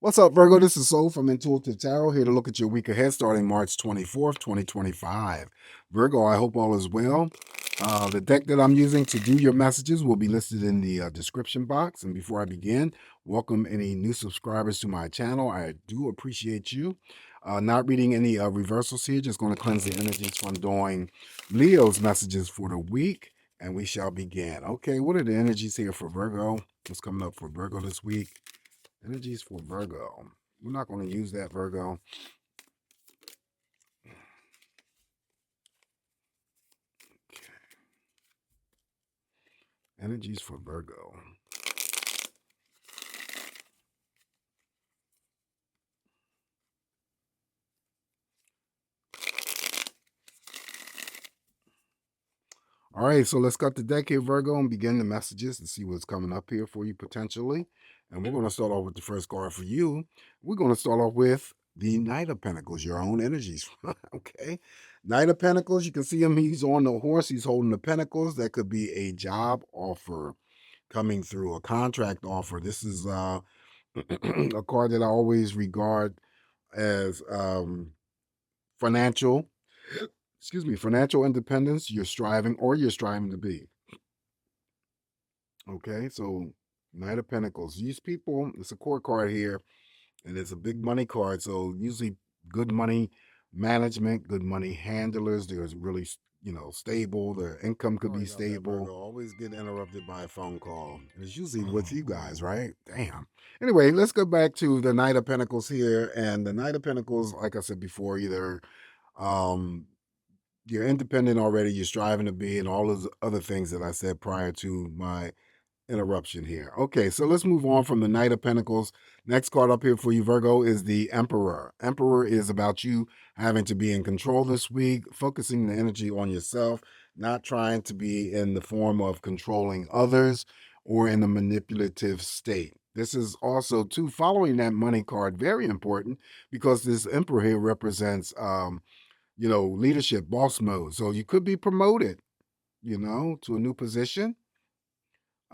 What's up, Virgo? This is Soul from Intuitive Tarot here to look at your week ahead starting March 24th, 2025. Virgo, I hope all is well. The deck that I'm using to do your messages will be listed in the description box. And before I begin, welcome any new subscribers to my channel. I do appreciate you. Not reading any reversals here, just going to cleanse the energies from doing Leo's messages for the week. And we shall begin. Okay, what are the energies here for Virgo? What's coming up for Virgo this week? Energies for Virgo. We're not going to use that, Virgo. Okay. Energies for Virgo. All right, so let's cut the deck here, Virgo, and begin the messages and see what's coming up here for you potentially. And we're going to start off with the first card for you. We're going to start off with the Knight of Pentacles, your own energies. Okay. Knight of Pentacles, you can see him. He's on the horse. He's holding the pentacles. That could be a job offer coming through, a contract offer. This is a card that I always regard as financial, financial independence. You're striving to be. Okay, so Knight of Pentacles. These people, it's a court card here, and it's a big money card. So usually good money management, good money handlers. There's really, stable. Their income could be stable. Always get interrupted by a phone call. It's usually with you guys, right? Damn. Anyway, let's go back to the Knight of Pentacles here. And the Knight of Pentacles, like I said before, either um, you're independent already, you're striving to be, and all those other things that I said prior to my interruption here. Okay, so let's move on from the Knight of Pentacles. Next card up here for you, Virgo, is the Emperor. Emperor is about you having to be in control this week, focusing the energy on yourself, not trying to be in the form of controlling others or in a manipulative state. This is also, too, following that money card, very important because this Emperor here represents, leadership, boss mode. So you could be promoted, to a new position.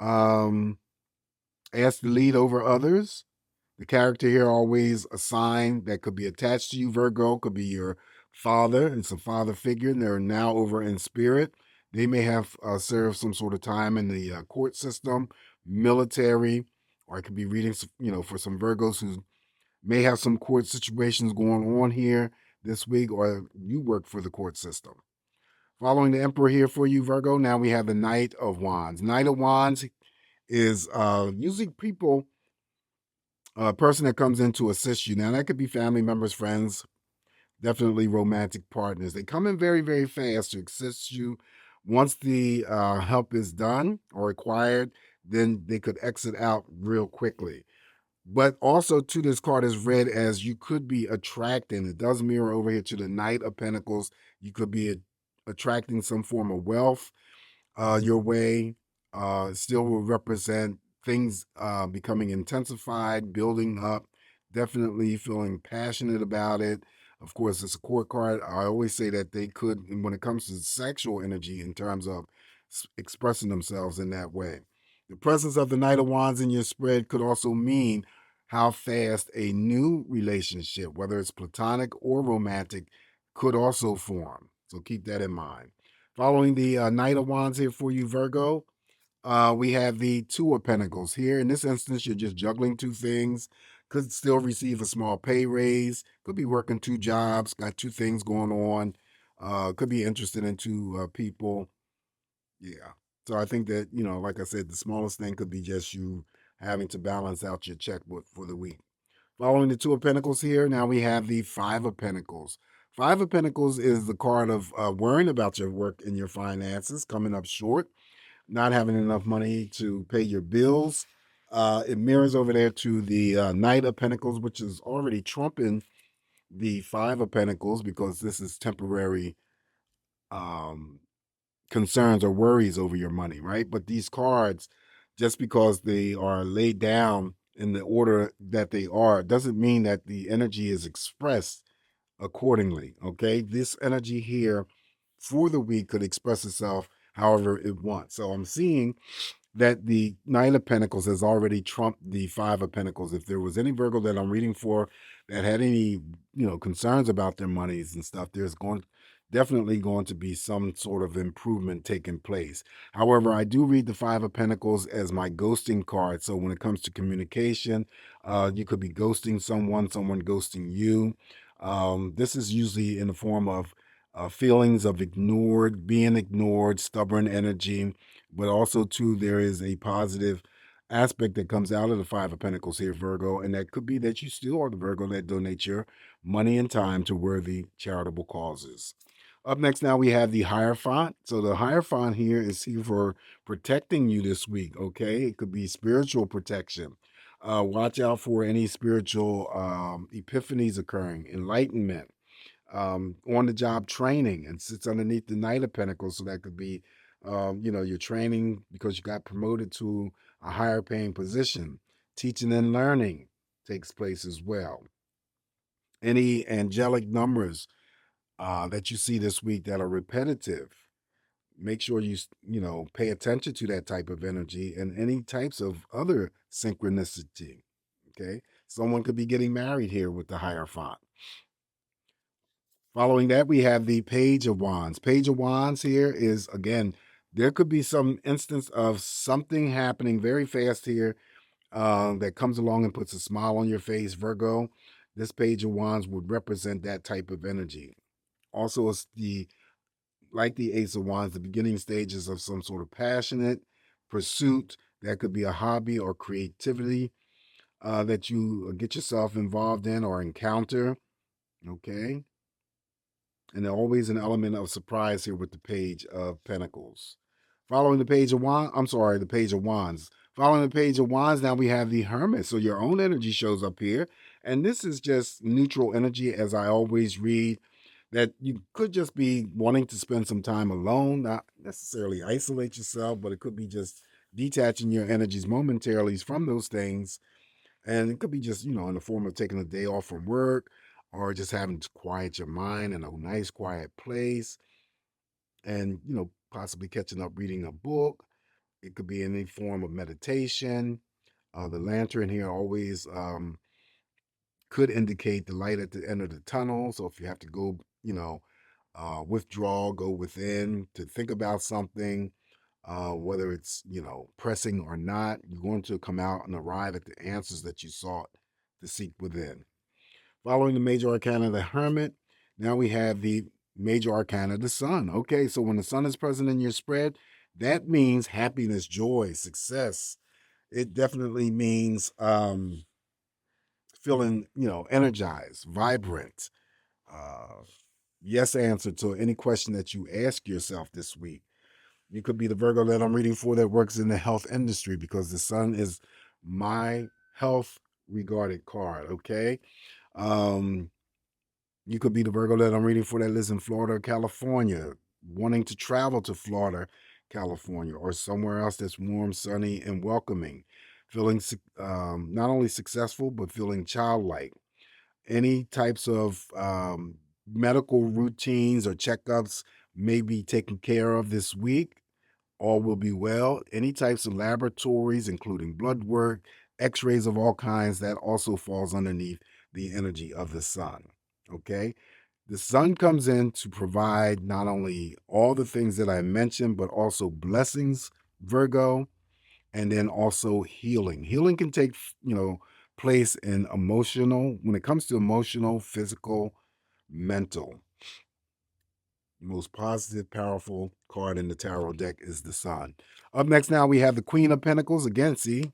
Asked to lead over others. The character here always a sign that could be attached to you, Virgo, could be your father. It's a father figure, and they're now over in spirit. They may have served some sort of time in the court system, military, or I could be reading, for some Virgos who may have some court situations going on here this week, or you work for the court system. Following the Emperor here for you, Virgo, now we have the Knight of Wands. Knight of Wands is usually people, a person that comes in to assist you. Now, that could be family members, friends, definitely romantic partners. They come in very, very fast to assist you. Once the help is done or required, then they could exit out real quickly. But also, too, this card is read as you could be attracting. It does mirror over here to the Knight of Pentacles. You could be attracting some form of wealth your way. Still will represent things becoming intensified, building up, definitely feeling passionate about it. Of course, it's a court card. I always say that they could, when it comes to sexual energy, in terms of expressing themselves in that way. The presence of the Knight of Wands in your spread could also mean how fast a new relationship, whether it's platonic or romantic, could also form. So keep that in mind. Following the Knight of Wands here for you, Virgo, we have the Two of Pentacles here. In this instance, you're just juggling two things. Could still receive a small pay raise. Could be working two jobs. Got two things going on. Could be interested in two people. Yeah. So I think that, like I said, the smallest thing could be just you having to balance out your checkbook for the week. Following the Two of Pentacles here, now we have the Five of Pentacles. Five of Pentacles is the card of worrying about your work and your finances, coming up short, not having enough money to pay your bills. It mirrors over there to the Knight of Pentacles, which is already trumping the Five of Pentacles because this is temporary um, concerns or worries over your money, right? But these cards, just because they are laid down in the order that they are, doesn't mean that the energy is expressed accordingly. Okay. This energy here for the week could express itself however it wants. So I'm seeing that the Nine of Pentacles has already trumped the Five of Pentacles. If there was any Virgo that I'm reading for that had any, concerns about their monies and stuff, there's definitely going to be some sort of improvement taking place. However, I do read the Five of Pentacles as my ghosting card. So when it comes to communication, you could be ghosting someone ghosting you. This is usually in the form of feelings of being ignored, stubborn energy, but also too there is a positive aspect that comes out of the Five of Pentacles here, Virgo, and that could be that you still are the Virgo that donates your money and time to worthy charitable causes. Up next now we have the Hierophant. So the Hierophant here is here for protecting you this week, okay? It could be spiritual protection. Watch out for any spiritual epiphanies occurring, enlightenment, on the job training, and sits underneath the Knight of Pentacles. So that could be, your training because you got promoted to a higher paying position. Teaching and learning takes place as well. Any angelic numbers that you see this week that are repetitive, make sure you pay attention to that type of energy and any types of other synchronicity. Okay, someone could be getting married here with the Hierophant. Following that, we have the Page of Wands. Page of Wands here is, again, there could be some instance of something happening very fast here that comes along and puts a smile on your face, Virgo. This Page of Wands would represent that type of energy. Also, it's like the Ace of Wands, the beginning stages of some sort of passionate pursuit. That could be a hobby or creativity that you get yourself involved in or encounter. Okay. And there's always an element of surprise here with the Page of Pentacles. Following the Page of Wands, I'm sorry, the Page of Wands. Following the Page of Wands, now we have the Hermit. So your own energy shows up here. And this is just neutral energy, as I always read, that you could just be wanting to spend some time alone, not necessarily isolate yourself, but it could be just detaching your energies momentarily from those things. And it could be just, in the form of taking a day off from work or just having to quiet your mind in a nice, quiet place and, possibly catching up reading a book. It could be any form of meditation. The lantern here always could indicate the light at the end of the tunnel. So if you have to go, withdraw, go within to think about something, whether it's, pressing or not, you're going to come out and arrive at the answers that you sought to seek within. Following the major arcana, the Hermit, now we have the major arcana, the Sun. Okay, so when the Sun is present in your spread, that means happiness, joy, success. It definitely means feeling, energized, vibrant. Uh, yes, answer to any question that you ask yourself this week. You could be the Virgo that I'm reading for that works in the health industry because the Sun is my health regarded card. Okay. Um, You could be the Virgo that I'm reading for that lives in Florida or California, wanting to travel to Florida, California, or somewhere else that's warm, sunny, and welcoming. Feeling not only successful, but feeling childlike. Any types of medical routines or checkups may be taken care of this week. All will be well. Any types of laboratories, including blood work, x rays of all kinds, that also falls underneath the energy of the Sun. Okay. The Sun comes in to provide not only all the things that I mentioned, but also blessings, Virgo, and then also healing. Healing can take, place in emotional, when it comes to emotional, physical, mental. Most positive, powerful card in the tarot deck is the Sun. Up next now we have the Queen of Pentacles. Again, see,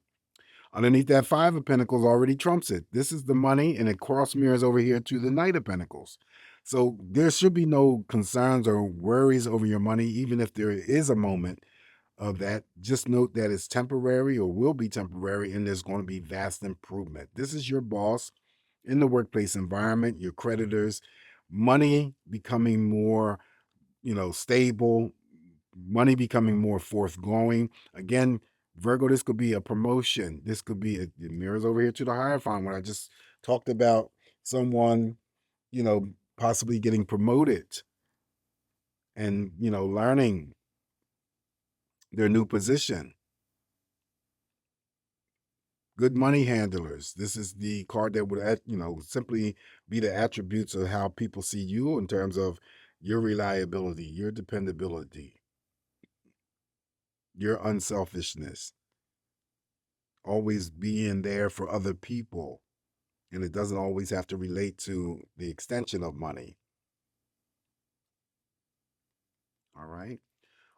underneath that Five of Pentacles already trumps it. This is the money, and it cross mirrors over here to the Knight of Pentacles. So there should be no concerns or worries over your money, even if there is a moment of that. Just note that it's temporary or will be temporary, and there's going to be vast improvement. This is your boss in the workplace environment, your creditors, money becoming more stable, money becoming more forthgoing. Again, Virgo, this could be a promotion. This could be it mirrors over here to the Hierophant when I just talked about someone, possibly getting promoted and, learning their new position. Good money handlers. This is the card that would, simply be the attributes of how people see you in terms of your reliability, your dependability, your unselfishness, always being there for other people. And it doesn't always have to relate to the extension of money. All right.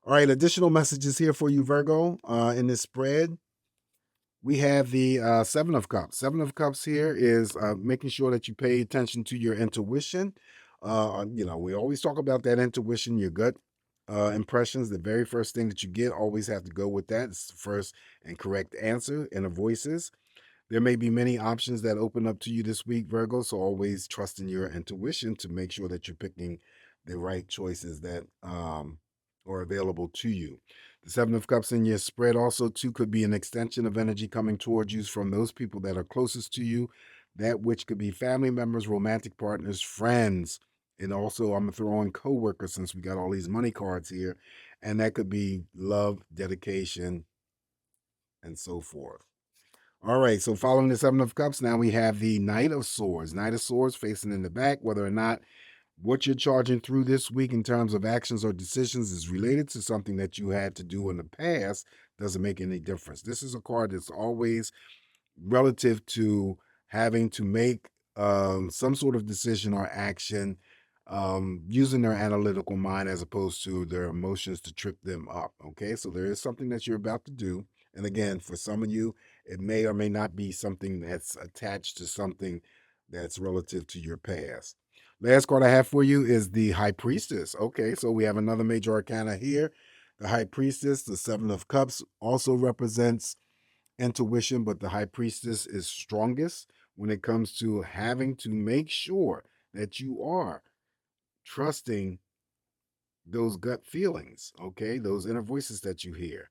All right. Additional messages here for you, Virgo, in this spread. We have the Seven of Cups. Seven of Cups here is making sure that you pay attention to your intuition. We always talk about that intuition, your gut impressions. The very first thing that you get, always have to go with that. It's the first and correct answer. Inner voices. There may be many options that open up to you this week, Virgo. So always trust in your intuition to make sure that you're picking the right choices that are available to you. The Seven of Cups in your spread also too could be an extension of energy coming towards you from those people that are closest to you, that which could be family members, romantic partners, friends, and also I'm gonna throw in coworkers since we got all these money cards here, and that could be love, dedication, and so forth. All right, so following the Seven of Cups, now we have the Knight of Swords. Knight of Swords facing in the back, whether or not what you're charging through this week in terms of actions or decisions is related to something that you had to do in the past doesn't make any difference. This is a card that's always relative to having to make some sort of decision or action using their analytical mind as opposed to their emotions to trip them up. Okay, so there is something that you're about to do. And again, for some of you, it may or may not be something that's attached to something that's relative to your past. Last card I have for you is the High Priestess. Okay, so we have another major arcana here. The High Priestess, the Seven of Cups, also represents intuition, but the High Priestess is strongest when it comes to having to make sure that you are trusting those gut feelings, okay? Those inner voices that you hear.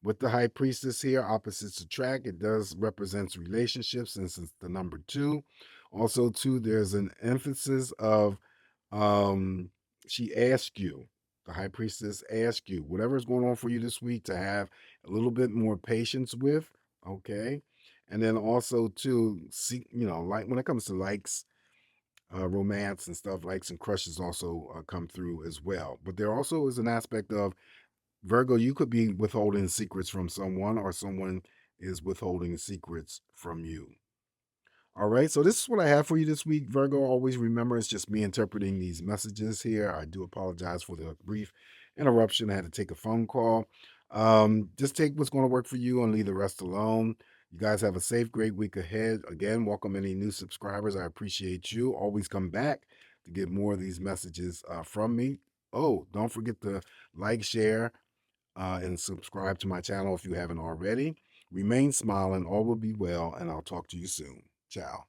With the High Priestess here, opposites attract. It does represents relationships since it's the number two. Also, too, there's an emphasis of um, she asks you, the High Priestess asks you, whatever's going on for you this week, to have a little bit more patience with, okay? And then also too, see, like when it comes to likes, romance and stuff, likes and crushes also come through as well. But there also is an aspect of Virgo, you could be withholding secrets from someone, or someone is withholding secrets from you. All right, so this is what I have for you this week, Virgo. Always remember, it's just me interpreting these messages here. I do apologize for the brief interruption. I had to take a phone call. Just take what's going to work for you and leave the rest alone. You guys have a safe, great week ahead. Again, welcome any new subscribers. I appreciate you. Always come back to get more of these messages from me. Oh, don't forget to like, share, and subscribe to my channel if you haven't already. Remain smiling, all will be well, and I'll talk to you soon. Ciao.